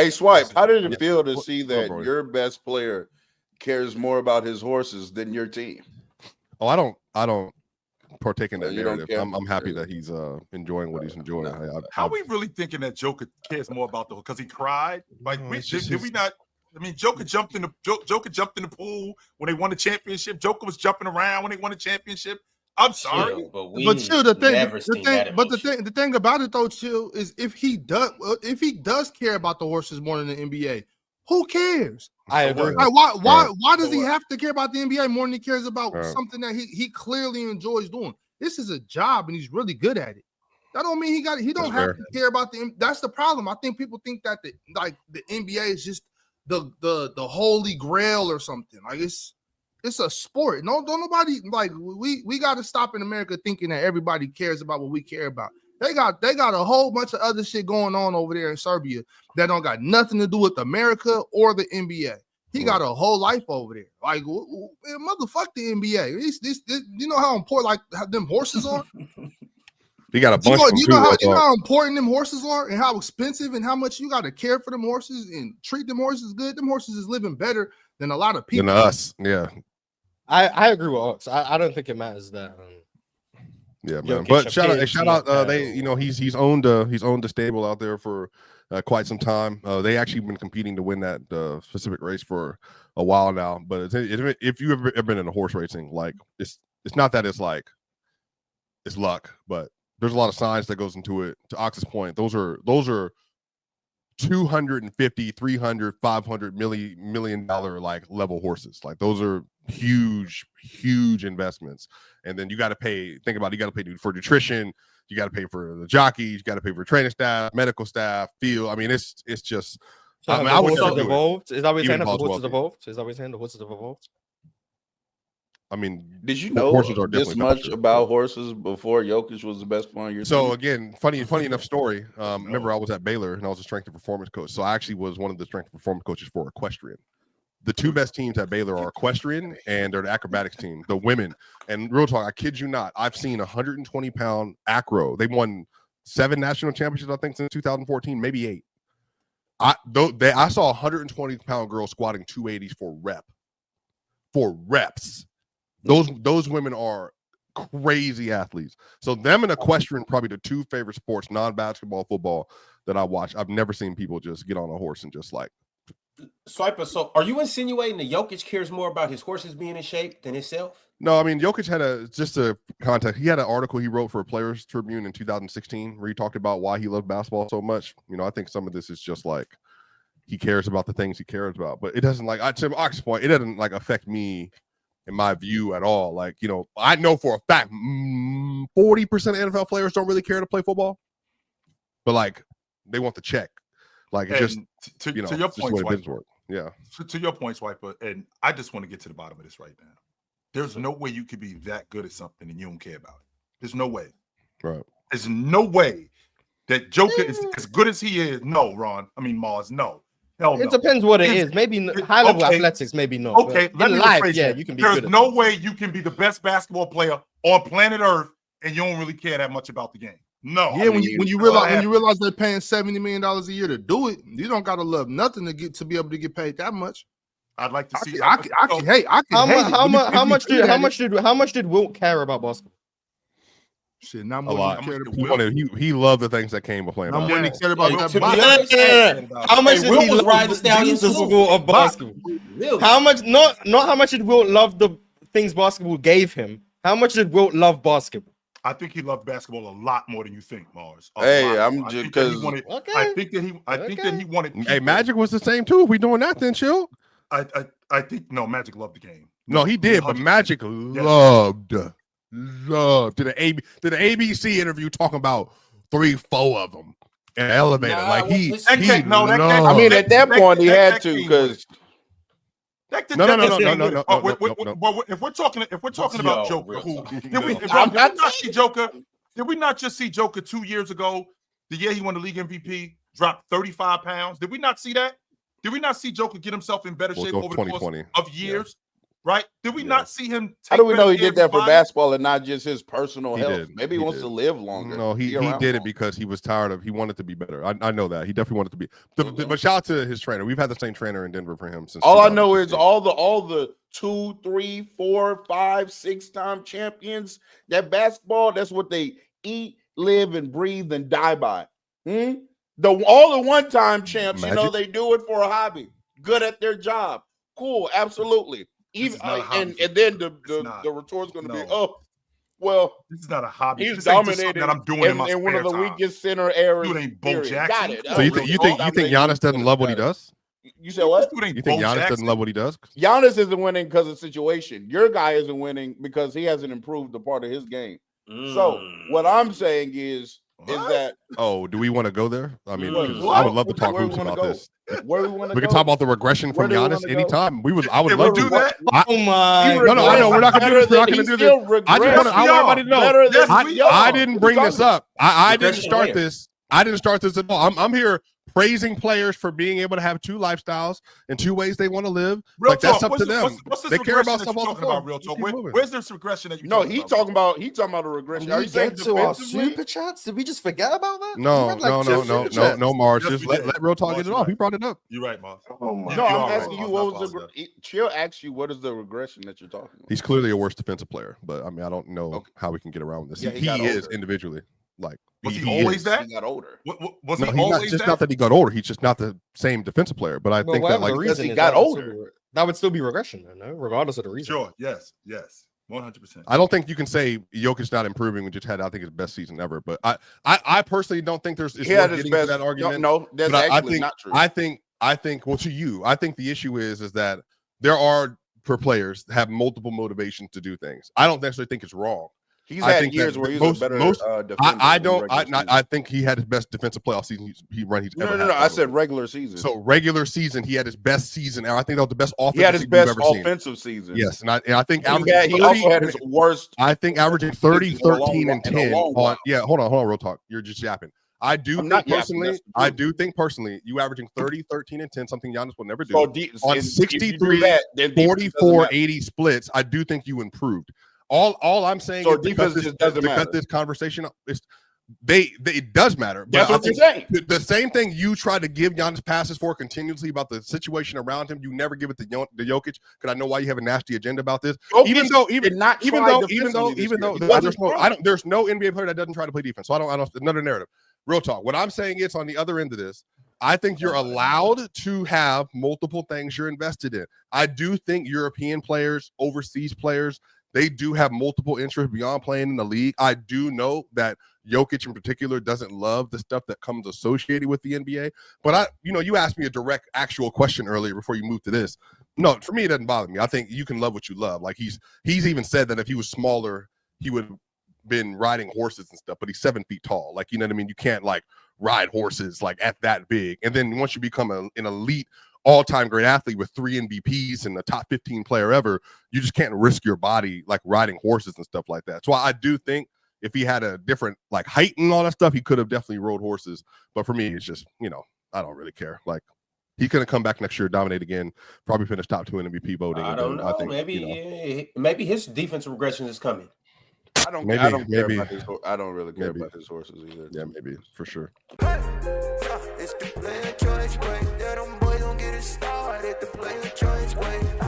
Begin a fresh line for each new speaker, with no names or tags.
Hey, Swipe, how did it feel to
What-
see
what,
that
bro?
your best player cares more about his horses than your team?
Oh, I don't partake in that
You don't
narrative.
care?
I'm happy that he's enjoying what he's enjoying.
How are we really thinking that Joker cares more about the because he cried? Like did we not? I mean, Joker jumped in the pool when they won the championship. Joker was jumping around when they won the championship. I'm sorry,
Chill, but
Chill,
the
thing about it though, Chill, is if he does care about the horses more than the NBA, who cares?
I agree.
Like, why does he have to care about the NBA more than he cares about something that he clearly enjoys doing? This is a job and he's really good at it. That don't mean he don't have to care about the. That's the problem. I think people think that the NBA is just the holy grail or something. Like it's a sport. Don't nobody like we got to stop in America thinking that everybody cares about what we care about. They got a whole bunch of other shit going on over there in Serbia that don't got nothing to do with America or the NBA. He got a whole life over there. Like, motherfuck the NBA. This, you know how important like how them horses are?
He got a bunch
you know how important them horses are and how expensive and how much you got to care for them horses and treat them horses good. Them horses is living better than a lot of people.
Than us, yeah.
I agree with Ox. I don't think it matters that.
Yeah, man. But shout out. They, he's owned the stable out there for quite some time. They actually been competing to win that specific race for a while now. But if you've ever been in a horse racing, like it's not that it's luck, but there's a lot of science that goes into it. To Ox's point, those are 250, 300, 500 million dollar like level horses. Like those are huge investments. And then you got to pay, think about it, you got to pay for nutrition, you got to pay for the jockeys, you got to pay for training staff, medical staff, field. I mean, it's just
so
I would never do
evolved.
It.
Is that what you're saying? The horses evolved? Is that what you're saying? The horses have evolved?
I mean,
did you know horses are this much about horses before Jokic was the best player on your team?
So again, funny enough story. Remember, I was at Baylor and I was a strength and performance coach. So I actually was one of the strength and performance coaches for equestrian. The two best teams at Baylor are equestrian and they're the acrobatics team, the women. And real talk, I kid you not, I've seen 120-pound acro. They won 7 national championships, I think, since 2014, maybe 8. I saw a 120-pound girl squatting 280s for reps. Those women are crazy athletes. So them and equestrian, probably the two favorite sports, non-basketball, football, that I watch. I've never seen people just get on a horse and just like.
Swiper, so are you insinuating that Jokic cares more about his horses being in shape than himself?
No, I mean, Jokic had just a context. He had an article he wrote for a Players Tribune in 2016 where he talked about why he loved basketball so much. I think some of this is just like he cares about the things he cares about, but it doesn't to Ox's point, it doesn't affect me in my view at all. Like, I know for a fact 40% of NFL players don't really care to play football, but they want the check. Like it's just
to your point, Swiper.
Yeah.
To your point, Swiper, and I just want to get to the bottom of this right now. There's no way you could be that good at something and you don't care about it. There's no way.
Right.
There's no way that Joker is as good as he is. No, Mars, no. Hell no.
It depends what it is. Maybe high level athletics, maybe no.
Okay, let me rephrase that.
You can be
There's
good
no way you can be the best basketball player on planet Earth and you don't really care that much about the game. No.
Yeah, when you realize they're paying $70 million a year to do it, you don't gotta love nothing to be able to get paid that much.
I'd like to see.
How much did Wilt care about basketball?
Shit, not
a
more
lot.
Than
he loved the things that came with playing.
Not more than he cared about that.
How much did he love the Stallions of basketball? How much? Not how much did Wilt love the things basketball gave him. How much did Wilt love basketball?
I think he loved basketball a lot more than you think, Mars.
I'm just because
I think that he wanted.
Hey, Magic was the same too. If we doing that, then chill.
I think Magic loved the game.
No, he did, but Magic loved. Did the ABC interview talking about 3-4 of them in the elevator? I mean,
at that point he had to because.
No.
If we're talking about Joker, did we not just see Joker 2 years ago, the year he won the league MVP, drop 35 pounds? Did we not see that? Did we not see Joker get himself in better shape over the course of years? right? Did we not see him?
How do we know he did that for basketball and not just his personal health? Maybe he wants to live longer.
No, he did it because he was tired of. He wanted to be better. I know that he definitely wanted to be. But shout out to his trainer. We've had the same trainer in Denver for him since.
All I know is all the 2, 3, 4, 5, 6-time champions. That basketball, that's what they eat, live, and breathe and die by. All the one-time champs, you know, they do it for a hobby. Good at their job. Cool, absolutely. Even and then the retort's going to be, oh, well,
this is not a hobby.
He's dominated
that I'm doing
in one of the weakest center areas.
Dude ain't Bo Jackson.
Got it.
So you think Giannis doesn't love what he does?
You said what?
You think Giannis doesn't love what he does?
Giannis isn't winning because of situation. Your guy isn't winning because he hasn't improved the part of his game. So what I'm saying is that
do we want to go there? I mean, I would love to talk hoops about this.
Where we want to
we can talk about the regression from Giannis anytime. I would love to
do that.
Oh my!
No, I know we're not going to do this. We're not going to do this. I just want everybody to know. I didn't bring this up. I didn't start this. I didn't start this at all. I'm here praising players for being able to have two lifestyles and two ways they want to live. That's up to them. They care about stuff all the time.
Real talk. Where's this regression that you?
No, he's talking about a regression.
Are you saying to our super chats? Did we just forget about that?
No, Mars. Just let Real Talk get it off. He brought it up.
You're right, Mars.
No, I'm asking you what was the. Chill asked you what is the regression that you're talking about.
He's clearly a worse defensive player, but I mean I don't know how we can get around this. He is individually. Like,
was he always that?
He got older.
Was he always
that? Not that he got older. He's just not the same defensive player. But I think that
reason
he got older.
That would still be regression, no? Regardless of the reason.
Sure. Yes. 100%.
I don't think you can say Jokic not improving. We just had, I think, his best season ever. But I personally don't think there's.
He had his best. That argument. No, that's actually not true.
I think. Well, to you, I think the issue is that there are for players have multiple motivations to do things. I don't necessarily think it's wrong.
He's had years where he's a better defender.
I think he had his best defensive playoff season he's ever had.
No. I said regular season.
So regular season, he had his best season. I think that was the best offensive.
He had his best offensive season.
Yes, and I think
he also had his worst.
I think averaging 30, 13, and 10 on. Yeah, hold on, Real Talk. You're just yapping. I do think personally, you averaging 30, 13, and 10, something Giannis will never do. On 63, 44, 80 splits, I do think you improved. All I'm saying is
defense just doesn't matter.
This conversation is it does matter.
That's what you're saying.
The same thing you try to give Giannis passes for continuously about the situation around him, you never give it to Jokic because I know why you have a nasty agenda about this. Even though there's no NBA player that doesn't try to play defense. So I don't another narrative. Real talk. What I'm saying is on the other end of this, I think you're allowed to have multiple things you're invested in. I do think European players, overseas players, they do have multiple interests beyond playing in the league. I do know that Jokic in particular doesn't love the stuff that comes associated with the NBA. But you asked me a direct, actual question earlier before you moved to this. No, for me, it doesn't bother me. I think you can love what you love. Like he's even said that if he was smaller, he would have been riding horses and stuff. But he's 7 feet tall. Like, you know what I mean? You can't like ride horses like at that big. And then once you become an elite all-time great athlete with 3 MVPs and the top 15 player ever, you just can't risk your body like riding horses and stuff like that. So I do think if he had a different like height and all that stuff, he could have definitely rode horses. But for me, it's just, I don't really care. Like he could have come back next year, dominate again, probably finish top 2 in MVP voting.
I don't know. I think, maybe his defensive regression is coming.
I don't really care about his horses either.
Yeah, maybe for sure.
It's the player choice way. That them boys don't get it started. The player choice way.